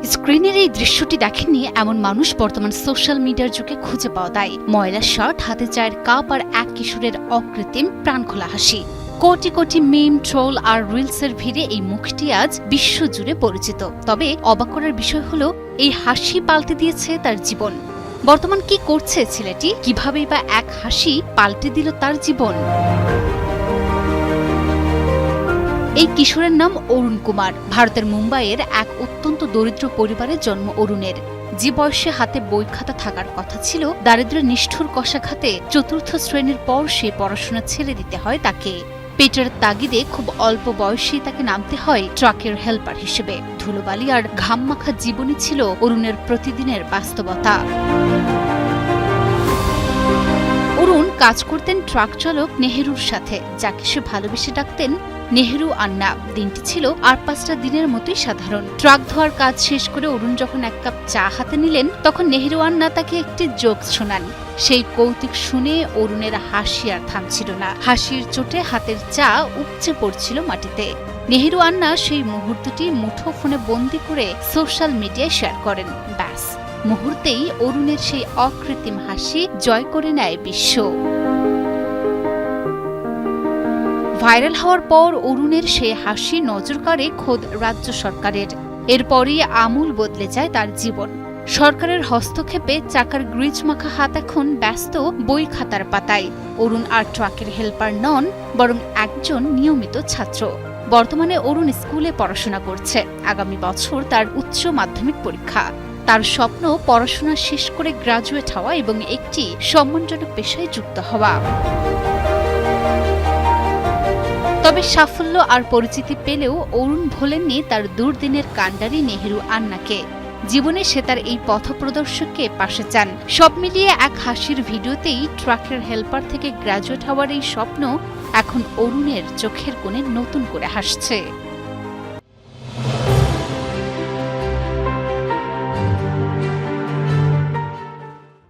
স্ক্রিনের এই দৃশ্যটি দেখেননি এমন মানুষ বর্তমান সোশ্যাল মিডিয়ার যুগে খুঁজে পাওয়া যায়। ময়লা শার্ট, হাতে চায়ের কাপ আর এক কিশোরের অকৃত্রিম প্রাণখোলা হাসি। কোটি কোটি মিম, ট্রোল আর রিলসের ভিড়ে এই মুখটি আজ বিশ্বজুড়ে পরিচিত। তবে অবাক করার বিষয় হলো, এই হাসি পাল্টে দিয়েছে তার জীবন। বর্তমান কি করছে ছেলেটি, কিভাবেই বা এক হাসি পাল্টে দিল তার জীবন? এই কিশোরের নাম অরুণ কুমার। ভারতের মুম্বাইয়ের এক অত্যন্ত দরিদ্র পরিবারে জন্ম অরুণের। যে বয়সে হাতে বই খাতা থাকার কথা ছিল, দারিদ্র্যের নিষ্ঠুর কষাঘাতে চতুর্থ শ্রেণীর পর সে পড়াশোনা ছেড়ে দিতে হয় তাকে। পেটের তাগিদে খুব অল্প বয়সেই তাকে নামতে হয় ট্রাকের হেল্পার হিসেবে। ধুলোবালি আর ঘামমাখা জীবনই ছিল অরুণের প্রতিদিনের বাস্তবতা। অরুণ কাজ করতেন ট্রাক চালক নেহেরুর সাথে, যাকে সে ভালোবেসে ডাকতেন নেহেরু আন্না। দিনটি ছিল আর 5টা দিনের মতোই সাধারণ। ট্রাক ধোয়ার কাজ শেষ করে অরুণ যখন এক কাপ চা হাতে নিলেন, তখন নেহেরু আন্না তাকে একটি জোকস শোনান। সেই কৌতুক শুনে অরুণের হাসি আর থামছিল না। হাসির চোটে হাতের চা উপচে পড়ছিল মাটিতে। নেহেরু আন্না সেই মুহূর্তটি মুঠোফোনে বন্দি করে সোশ্যাল মিডিয়ায় শেয়ার করেন। ব্যাস, মুহূর্তেই অরুণের সেই অকৃত্রিম হাসি জয় করে নেয় বিশ্ব। ভাইরাল হওয়ার পর অরুণের সেই হাসি নজর কাড়ে খোদ রাজ্য সরকারের। এরপরই আমূল বদলে যায় তার জীবন। সরকারের হস্তক্ষেপে চাকার গ্রিজ মাখা হাত এখন ব্যস্ত বই খাতার পাতায়। অরুণ আর ট্রাকের হেল্পার নন, বরং একজন নিয়মিত ছাত্র। বর্তমানে অরুণ স্কুলে পড়াশোনা করছে। আগামী বছর তার উচ্চ মাধ্যমিক পরীক্ষা। তার স্বপ্ন পড়াশোনা শেষ করে গ্রাজুয়েট হওয়া এবং একটি সম্মানজনক পেশায় যুক্ত হওয়া। তবে সাফল্য আর পরিচিতি পেলেও অরুণ ভোলেননি তার দুর্দিনের কাণ্ডারি নেহেরু আন্নাকে। জীবনে সে তার এই পথপ্রদর্শককে পাশে চান। সব মিলিয়ে এক হাসির ভিডিওতেই ট্রাকের হেল্পার থেকে গ্রাজুয়েট হওয়ার এই স্বপ্ন এখন অরুণের চোখের কোণে নতুন করে হাসছে।